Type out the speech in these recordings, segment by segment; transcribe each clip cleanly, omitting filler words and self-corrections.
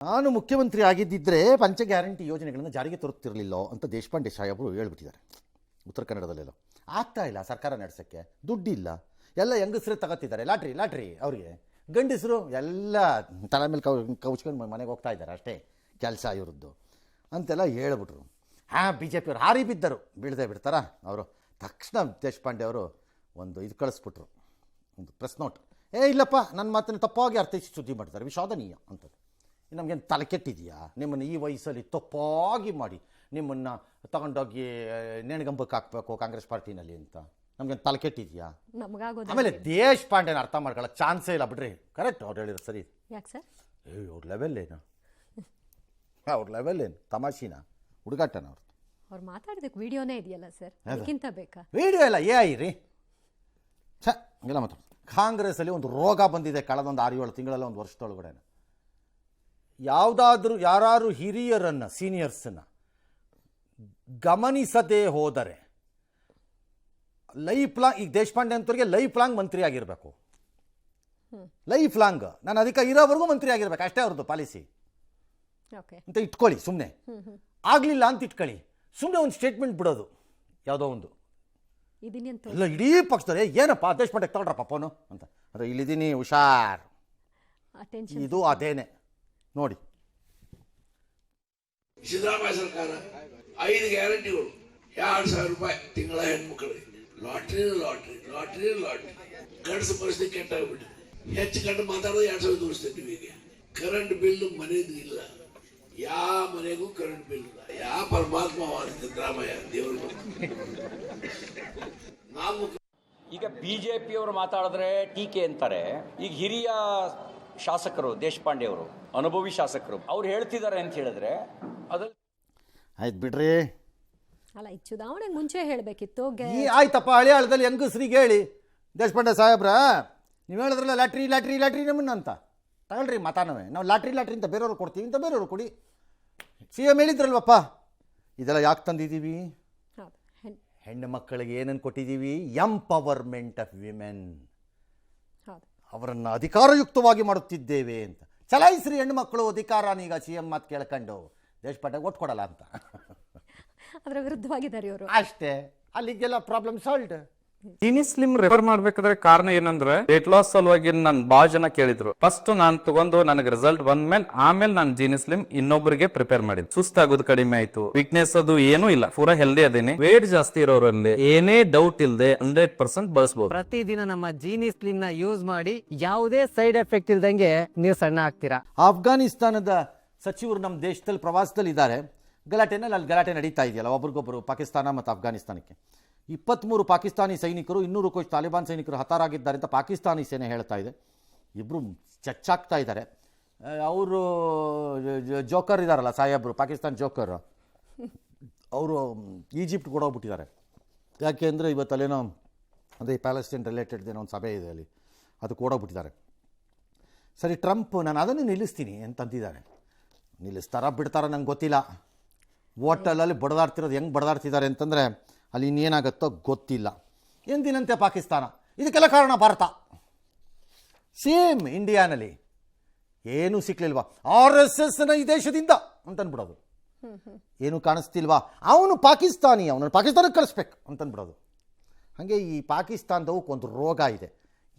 ನಾನು ಮುಖ್ಯಮಂತ್ರಿ ಆಗಿದ್ದಿದ್ರೆ ಪಂಚ ಗ್ಯಾರಂಟಿ ಯೋಜನೆಗಳನ್ನು ಜಾರಿಗೆ ತರುತ್ತಿರಲಿಲ್ಲೋ ಅಂತ ದೇಶಪಾಂಡೆ ಸಾಹೇಬರು ಹೇಳ್ಬಿಟ್ಟಿದ್ದಾರೆ. ಉತ್ತರ ಕನ್ನಡದಲ್ಲೆಲ್ಲ ಆಗ್ತಾ ಇಲ್ಲ ಸರ್ಕಾರ ನಡೆಸೋಕ್ಕೆ, ದುಡ್ಡಿಲ್ಲ, ಎಲ್ಲ ಹೆಂಗಸರು ತಗೋತಿದ್ದಾರೆ, ಲಾಟ್ರಿ ಅವರಿಗೆ, ಗಂಡಸರು ಎಲ್ಲ ತಲೆ ಮೇಲೆ ಕೌಚ್ಕೊಂಡು ಮನೆಗೆ ಹೋಗ್ತಾ ಇದ್ದಾರೆ, ಅಷ್ಟೇ ಕೆಲಸ ಇವ್ರದ್ದು ಅಂತೆಲ್ಲ ಹೇಳ್ಬಿಟ್ರು. ಬಿ ಜೆ ಪಿಯವರು ಹಾರಿ ಬಿದ್ದರು, ಬೀಳದೆ ಬಿಡ್ತಾರ ಅವರು. ತಕ್ಷಣ ದೇಶಪಾಂಡೆ ಅವರು ಒಂದು ಇದು ಕಳಿಸ್ಬಿಟ್ರು, ಒಂದು ಪ್ರೆಸ್ ನೋಟ್. ಇಲ್ಲಪ್ಪ ನನ್ನ ಮಾತನ್ನು ತಪ್ಪಾಗಿ ಅರ್ಥೈಸಿ ಸುದ್ದಿ ಮಾಡ್ತಾರೆ, ವಿಷಾದನೀಯ ಅಂತದ್ದು. ನಮಗೇನು ತಲೆ ಕೆಟ್ಟಿದೆಯಾ? ನಿಮ್ಮನ್ನು ಈ ವಯಸ್ಸಲ್ಲಿ ತಪ್ಪಾಗಿ ಮಾಡಿ ನಿಮ್ಮನ್ನು ತಗೊಂಡೋಗಿ ನೇಣಿಗಂಬಕ್ಕೆ ಹಾಕಬೇಕು ಕಾಂಗ್ರೆಸ್ ಪಾರ್ಟಿನಲ್ಲಿ ಅಂತ ನಮಗೇನು ತಲೆ ಕೆಟ್ಟಿದೆಯಾ? ಆಮೇಲೆ ದೇಶಪಾಂಡೆನ ಅರ್ಥ ಮಾಡ್ಕೊಳ್ಳೋ ಚಾನ್ಸೇ ಇಲ್ಲ ಬಿಡ್ರಿ. ಕರೆಕ್ಟ್ ಅವ್ರು ಹೇಳಿದ್ರು ಸರಿ. ಯಾಕೆ ಸರ್? ಅವ್ರ ಲೆವೆಲ್ ಏನು ತಮಾಷಿನ ಹುಡುಗಾಟನ ಅವ್ರು ಮಾತಾಡೋದಕ್ಕೆ ವಿಡಿಯೋನೇ ಇದೆಯಲ್ಲ ಸರ್, ಅದಕ್ಕಿಂತ ಬೇಕಾ? ವಿಡಿಯೋ ಇಲ್ಲ, ರೀ ಹಂಗೆಲ್ಲ ಮಾತಾಡ್ತಾರೆ. ಕಾಂಗ್ರೆಸ್ಸಲ್ಲಿ ಒಂದು ರೋಗ ಬಂದಿದೆ ಕಳೆದೊಂದು 6-7 ತಿಂಗಳಲ್ಲಿ, ಒಂದು ವರ್ಷದೊಳಗಡೆ. ಯಾರು ಹಿರಿಯರನ್ನು, ಸೀನಿಯರ್ಸನ್ನು ಗಮನಿಸದೇ ಹೋದರೆ ಲೈಫ್ ಲಾಂಗ್, ಈಗ ದೇಶಪಾಂಡೆ ಅಂತವ್ರಿಗೆ ಲೈಫ್ ಲಾಂಗ್ ಮಂತ್ರಿ ಆಗಿರಬೇಕು. ಲೈಫ್ ಲಾಂಗ್ ನಾನು ಅದಕ್ಕೆ ಇರೋವರೆಗೂ ಮಂತ್ರಿ ಆಗಿರ್ಬೇಕು, ಅಷ್ಟೇ ಅವ್ರದ್ದು ಪಾಲಿಸಿ ಅಂತ ಇಟ್ಕೊಳ್ಳಿ. ಸುಮ್ಮನೆ ಆಗಲಿಲ್ಲ ಅಂತ ಇಟ್ಕೊಳ್ಳಿ, ಸುಮ್ಮನೆ ಒಂದು ಸ್ಟೇಟ್ಮೆಂಟ್ ಬಿಡೋದು ಯಾವುದೋ ಒಂದು. ಇಲ್ಲ ಇಡೀ ಪಕ್ಷದಲ್ಲಿ ಏನಪ್ಪ ದೇಶಪಾಂಡೆ ತಗೊಳ್ರಪ್ಪ ಫೋನು ಅಂತ, ಅರೆ ಇಲ್ಲಿದ್ದೀನಿ ಹುಷಾರ್, ಇದು ಅದೇನೆ ನೋಡಿ. ಸಿದ್ದರಾಮಯ್ಯ ಸರ್ಕಾರ 5 ಗ್ಯಾರಂಟಿಗಳು, 2,000 ರೂಪಾಯಿ ತಿಂಗಳ ಹೆಣ್ಮಕ್ಳಿಗೆ, ಲಾಟ್ರಿ ಗಂಡಸ ಪರಿಸ್ಥಿತಿ ಕೆಟ್ಟಾಗ್ಬಿಟ್ಟಿದೆ. ಹೆಚ್ಚು ಗಂಟು ಮಾತಾಡೋದು 2,000 ತೋರಿಸ್ತೀವಿ. ಈಗ ಕರೆಂಟ್ ಬಿಲ್ ಮನೆಯದು ಇಲ್ಲ, ಯಾವ ಮನೆಗೂ ಕರೆಂಟ್ ಬಿಲ್ ಇಲ್ಲ. ಯಾವ ಪರಮಾತ್ಮ ಸಿದ್ದರಾಮಯ್ಯ ದೇವರು. ಈಗ ಬಿಜೆಪಿಯವರು ಮಾತಾಡಿದ್ರೆ ಟೀಕೆ ಅಂತಾರೆ. ಈಗ ಹಿರಿಯ ಶಾಸಕರು ದೇಶಪಾಂಡೆ ಅವರು, ಅನುಭವಿ ಶಾಸಕರು, ಅವ್ರು ಹೇಳ್ತಿದ್ದಾರೆ ಅಂತ ಹೇಳಿದ್ರೆ ಅದ್ರಲ್ಲಿ ಆಯ್ತು ಬಿಡ್ರಿ. ಅಲ್ಲ, ಈ ಚುನಾವಣೆಗೆ ಮುಂಚೆ ಹೇಳಬೇಕಿತ್ತು. ಆಯ್ತಪ್ಪ, ಹಳಿಯಾಳದಲ್ಲಿ ಹೆಂಗಸ್ರಿಗೆ ಹೇಳಿ, ದೇಶಪಾಂಡೆ ಸಾಹೇಬ್ರ ನೀವು ಹೇಳಿದ್ರಲ್ಲ ಲಾಟ್ರಿ ನಮ್ಮನ್ನ ಅಂತ ತಗೊಳ್ರಿ ಮತಾನವೇ, ನಾವು ಲಾಟ್ರಿ ಅಂತ ಬೇರೆಯವ್ರು ಕೊಡ್ತೀವಿ ಅಂತ ಬೇರೆಯವ್ರು ಕೊಡಿ. CM ಹೇಳಿದ್ರಲ್ವಪ್ಪ, ಇದೆಲ್ಲ ಯಾಕೆ ತಂದಿದ್ದೀವಿ? ಹೆಣ್ಣು ಮಕ್ಕಳಿಗೆ ಏನನ್ನು ಕೊಟ್ಟಿದ್ದೀವಿ? ಎಂಪವರ್ಮೆಂಟ್ ಆಫ್ ವಿಮೆನ್, ಅವರನ್ನು ಅಧಿಕಾರಯುಕ್ತವಾಗಿ ಮಾಡುತ್ತಿದ್ದೇವೆ ಅಂತ. ಚಲಾಯಿಸ್ರಿ ಹೆಣ್ಣು ಮಕ್ಕಳು ಅಧಿಕಾರನ. ಈಗ CM ಮಾತು ಕೇಳ್ಕೊಂಡು ದೇಶಪಾಂಡೆಗೆ ಒಟ್ಟು ಕೊಡಲ್ಲ ಅಂತ ಅದರ ವಿರುದ್ಧವಾಗಿದ್ದಾರೆ ಇವರು, ಅಷ್ಟೇ. ಅಲ್ಲಿಗೆಲ್ಲ ಪ್ರಾಬ್ಲಮ್ ಸಾಲ್ವ್. ಜೀನಿ ಸ್ಲಿಮ್ ರೆಫರ್ ಮಾಡ್ಬೇಕಾದ್ರೆ ಕಾರಣ ಏನಂದ್ರೆ ವೇಟ್ ಲಾಸ್ ಸಲುವಾಗಿ ನನ್ ಬಾಳ ಜನ ಕೇಳಿದ್ರು. ಫಸ್ಟ್ ನಾನ್ ತಗೊಂಡು ನನಗೆ ರಿಸಲ್ಟ್ ಬಂದ್ಮೇಲೆ ಆಮೇಲೆ ನಾನು ಜೀನಿ ಸ್ಲಿಮ್ ಇನ್ನೊಬ್ಬರಿಗೆ ಪ್ರಿಪೇರ್ ಮಾಡಿದ್. ಸುಸ್ತಾಗೋದು ಕಡಿಮೆ ಆಯ್ತು, ವೀಕ್ನೆಸ್ ಅದು ಏನೂ ಇಲ್ಲ, ಪೂರಾ ಹೆಲ್ದಿ ಅದೇನಿ. ವೇಟ್ ಜಾಸ್ತಿ ಇರೋರಲ್ಲಿ ಏನೇ ಡೌಟ್ ಇಲ್ಲದೆ 100% ಬಳಸಬಹುದು. ಪ್ರತಿದಿನ ನಮ್ಮ ಜೀನಿ ಸ್ಲಿಮ್ ನ ಯೂಸ್ ಮಾಡಿ ಯಾವುದೇ ಸೈಡ್ ಎಫೆಕ್ಟ್ ಇಲ್ದಂಗೆ ನೀವು ಸಣ್ಣ ಆಗ್ತೀರಾ. ಆಫ್ಘಾನಿಸ್ತಾನದ ಸಚಿವರು ನಮ್ಮ ದೇಶದಲ್ಲಿ ಪ್ರವಾಸದಲ್ಲಿ ಇದ್ದಾರೆ. ಗಲಾಟೆನಲ್ಲಿ ಅಲ್ಲಿ ಗಲಾಟೆ ನಡೀತಾ ಇದೆಯಲ್ಲ ಒಬ್ರಿಗೊಬ್ಬರು, ಪಾಕಿಸ್ತಾನ ಮತ್ತು ಅಫ್ಘಾನಿಸ್ತಾನಕ್ಕೆ. 23 ಪಾಕಿಸ್ತಾನಿ ಸೈನಿಕರು, 200 ತಾಲಿಬಾನ್ ಸೈನಿಕರು ಹತಾರಾಗಿದ್ದಾರೆ ಅಂತ ಪಾಕಿಸ್ತಾನಿ ಸೇನೆ ಹೇಳ್ತಾ ಇದೆ. ಇಬ್ಬರು ಚಚ್ಚಾಗ್ತಾ ಇದ್ದಾರೆ. ಅವರು ಜೋಕರ್ ಇದ್ದಾರಲ್ಲ ಸಾಹೇಬ್ರು, ಪಾಕಿಸ್ತಾನ ಜೋಕರ್, ಅವರು ಈಜಿಪ್ಟ್ ಕೂಡ ಹೋಗ್ಬಿಟ್ಟಿದ್ದಾರೆ. ಯಾಕೆ ಅಂದರೆ ಇವತ್ತಲ್ಲೇನೋ ಅದೇ ಪ್ಯಾಲೆಸ್ಟೈನ್ ರಿಲೇಟೆಡ್ ಏನೋ ಒಂದು ಸಭೆ ಇದೆ ಅಲ್ಲಿ, ಅದಕ್ಕೆ ಓಡೋಗ್ಬಿಟ್ಟಿದ್ದಾರೆ. ಸರಿ, ಟ್ರಂಪ್ ನಾನು ಅದನ್ನು ನಿಲ್ಲಿಸ್ತೀನಿ ಅಂತಂತಿದ್ದಾರೆ. ನಿಲ್ಲಿಸ್ತಾರ ಬಿಡ್ತಾರ ನಂಗೆ ಗೊತ್ತಿಲ್ಲ. ಹೋಟೆಲಲ್ಲಿ ಬಡದಾಡ್ತಿರೋದು ಹೆಂಗೆ ಬಡದಾಡ್ತಿದ್ದಾರೆ ಅಂತಂದರೆ ಅಲ್ಲಿ ಇನ್ನೇನಾಗುತ್ತೋ ಗೊತ್ತಿಲ್ಲ. ಎಂದಿನಂತೆ ಪಾಕಿಸ್ತಾನ, ಇದಕ್ಕೆಲ್ಲ ಕಾರಣ ಭಾರತ. ಸೇಮ್ ಇಂಡಿಯಾನಲ್ಲಿ ಏನೂ ಸಿಕ್ಲಿಲ್ವಾ, RSSನ ಈ ದೇಶದಿಂದ ಅಂತನ್ಬಿಡೋದು. ಏನು ಕಾಣಿಸ್ತಿಲ್ವಾ, ಅವನು ಪಾಕಿಸ್ತಾನಿ, ಅವನನ್ನು ಪಾಕಿಸ್ತಾನಕ್ಕೆ ಕಳಿಸ್ಬೇಕು ಅಂತನ್ಬಿಡೋದು. ಹಾಗೆ ಈ ಪಾಕಿಸ್ತಾನದವಕ್ಕೆ ಒಂದು ರೋಗ ಇದೆ,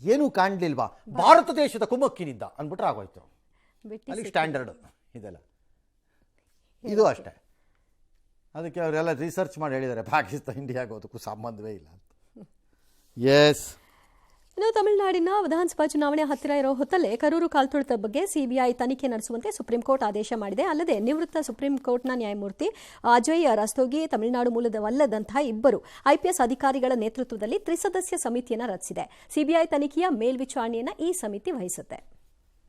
ಏನೂ ಕಾಣಲಿಲ್ವಾ, ಭಾರತ ದೇಶದ ಕುಮ್ಮಕ್ಕಿನಿಂದ ಅಂದ್ಬಿಟ್ರೆ ಆಗೋಯ್ತು. ಅಲ್ಲಿ ಸ್ಟ್ಯಾಂಡರ್ಡ್ ಇದೆಲ್ಲ, ಇದು ಅಷ್ಟೇ. ಅದಕ್ಕೆ ಅವರೆಲ್ಲ ರಿಸರ್ಚ್ ಮಾಡಿ ಹೇಳಿದ್ದಾರೆ ಪಾಕಿಸ್ತಾನ ಇಂಡಿಯಾಗೂ ಅದಕ್ಕೂ ಸಂಬಂಧವೇ ಇಲ್ಲ ಅಂತ. ಎಸ್. ಇನ್ನು ತಮಿಳುನಾಡಿನ ವಿಧಾನಸಭಾ ಚುನಾವಣೆ ಹತ್ತಿರ ಇರೋ ಹೊತ್ತಲ್ಲೇ ಕರೂರು ಕಾಲ್ತುಳಿತ ಬಗ್ಗೆ CBI ತನಿಖೆ ನಡೆಸುವಂತೆ ಸುಪ್ರೀಂ ಕೋರ್ಟ್ ಆದೇಶ ಮಾಡಿದೆ. ಅಲ್ಲದೆ ನಿವೃತ್ತ ಸುಪ್ರೀಂ ಕೋರ್ಟ್ನ ನ್ಯಾಯಮೂರ್ತಿ ಅಜಯ್ ರಸ್ತೋಗಿ ತಮಿಳುನಾಡು ಮೂಲದವಲ್ಲದಂತಹ 2 IPS ಅಧಿಕಾರಿಗಳ ನೇತೃತ್ವದಲ್ಲಿ ತ್ರಿಸದಸ್ಯ ಸಮಿತಿಯನ್ನು ರಚಿಸಿದೆ. CBI ತನಿಖೆಯ ಮೇಲ್ವಿಚಾರಣೆಯನ್ನು ಈ ಸಮಿತಿ ವಹಿಸುತ್ತೆ.